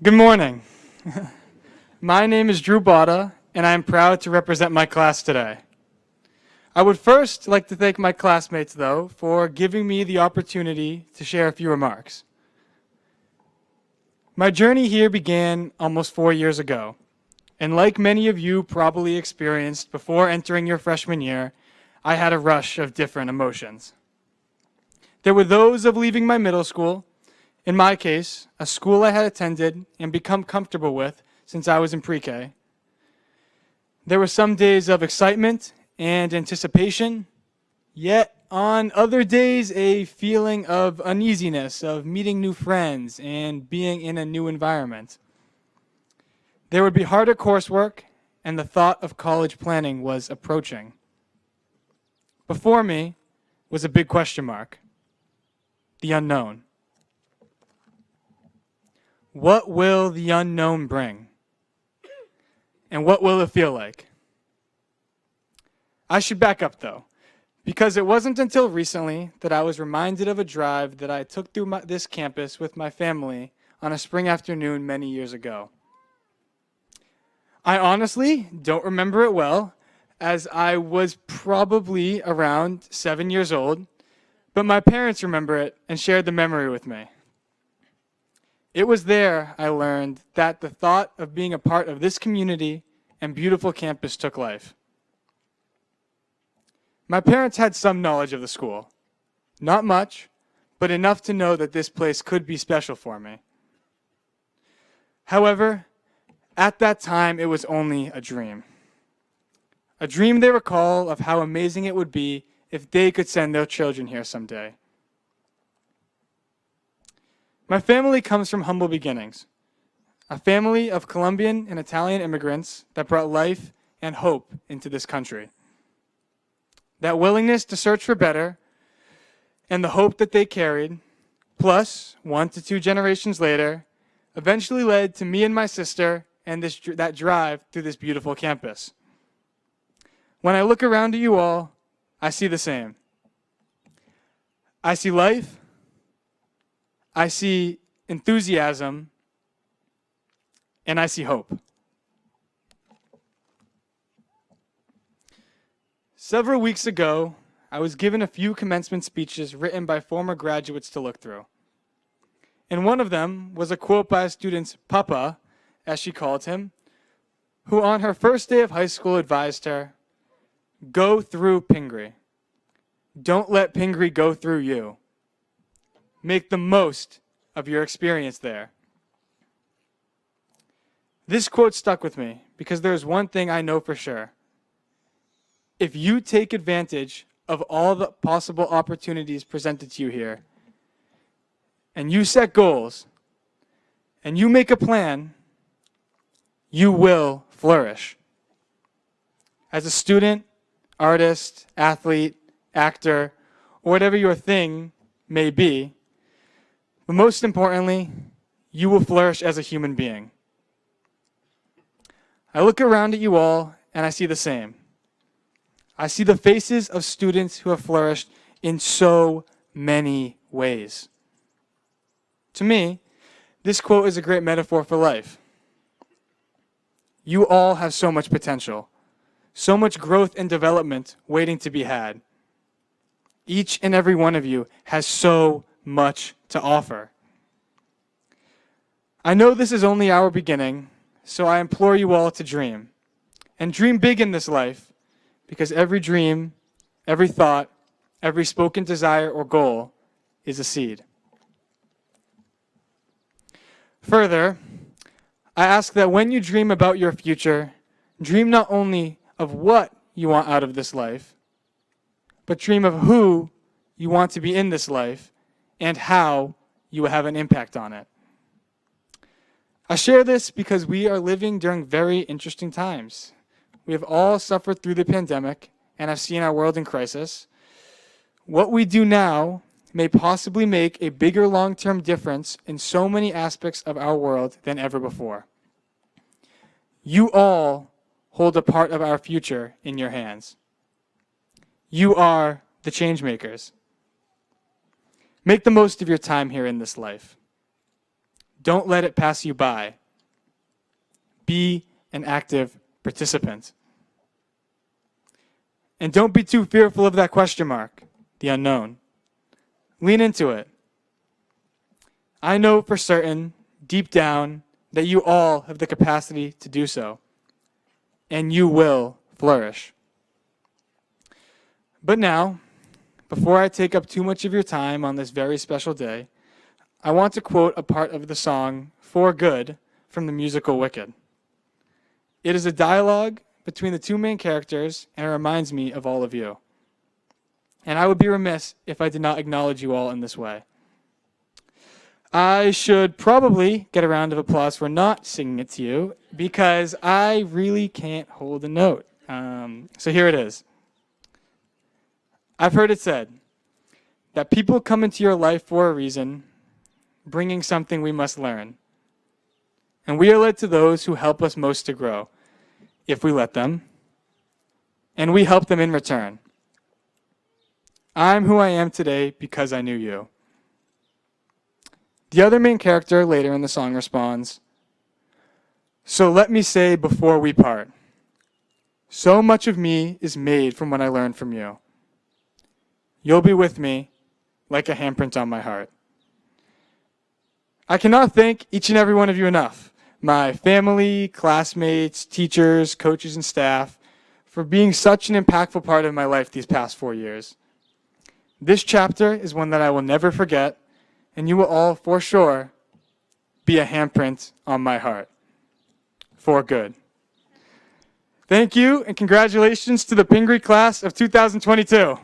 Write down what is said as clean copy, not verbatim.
Good morning. My name is Drew Botta, and I am proud to represent my class today. I would first like to thank my classmates, though, for giving me the opportunity to share a few remarks. My journey here began almost 4 years ago, and like many of you probably experienced before entering your freshman year, I had a rush of different emotions. There were those of leaving my middle school, in my case, a school I had attended and become comfortable with since I was in pre-K. There were some days of excitement and anticipation, yet on other days a feeling of uneasiness, of meeting new friends and being in a new environment. There would be harder coursework, and the thought of college planning was approaching. Before me was a big question mark, the unknown. What will the unknown bring? And what will it feel like? I should back up though, because it wasn't until recently that I was reminded of a drive that I took through this campus with my family on a spring afternoon many years ago. I honestly don't remember it well, as I was probably around 7 years old, but my parents remember it and shared the memory with me. It was there I learned that the thought of being a part of this community and beautiful campus took life. My parents had some knowledge of the school. Not much, but enough to know that this place could be special for me. However, at that time, it was only a dream. A dream they recall of how amazing it would be if they could send their children here someday. My family comes from humble beginnings, a family of Colombian and Italian immigrants that brought life and hope into this country. That willingness to search for better and the hope that they carried, plus 1 to 2 generations later, eventually led to me and my sister and that drive through this beautiful campus. When I look around at you all, I see the same. I see life, I see enthusiasm, and I see hope. Several weeks ago, I was given a few commencement speeches written by former graduates to look through. And one of them was a quote by a student's papa, as she called him, who on her first day of high school advised her, "Go through Pingree. Don't let Pingree go through you. Make the most of your experience there." This quote stuck with me because there is one thing I know for sure. If you take advantage of all the possible opportunities presented to you here, and you set goals, and you make a plan, you will flourish. As a student, artist, athlete, actor, or whatever your thing may be, but most importantly, you will flourish as a human being. I look around at you all and I see the same. I see the faces of students who have flourished in so many ways. To me, this quote is a great metaphor for life. You all have so much potential, so much growth and development waiting to be had. Each and every one of you has so much to offer. I know this is only our beginning, so I implore you all to dream. And dream big in this life, because every dream, every thought, every spoken desire or goal is a seed. Further, I ask that when you dream about your future, dream not only of what you want out of this life, but dream of who you want to be in this life and how you will have an impact on it. I share this because we are living during very interesting times. We have all suffered through the pandemic and have seen our world in crisis. What we do now may possibly make a bigger long-term difference in so many aspects of our world than ever before. You all hold a part of our future in your hands. You are the change makers. Make the most of your time here in this life. Don't let it pass you by. Be an active participant. And don't be too fearful of that question mark, the unknown. Lean into it. I know for certain, deep down, that you all have the capacity to do so. And you will flourish. But now, before I take up too much of your time on this very special day, I want to quote a part of the song For Good from the musical Wicked. It is a dialogue between the two main characters, and it reminds me of all of you. And I would be remiss if I did not acknowledge you all in this way. I should probably get a round of applause for not singing it to you, because I really can't hold a note. So here it is. I've heard it said that people come into your life for a reason, bringing something we must learn. And we are led to those who help us most to grow, if we let them, and we help them in return. I'm who I am today because I knew you. The other main character later in the song responds, so let me say before we part, so much of me is made from what I learned from you. You'll be with me like a handprint on my heart. I cannot thank each and every one of you enough, my family, classmates, teachers, coaches, and staff, for being such an impactful part of my life these past 4 years. This chapter is one that I will never forget, and you will all, for sure, be a handprint on my heart. For good. Thank you, and congratulations to the Pingree class of 2022.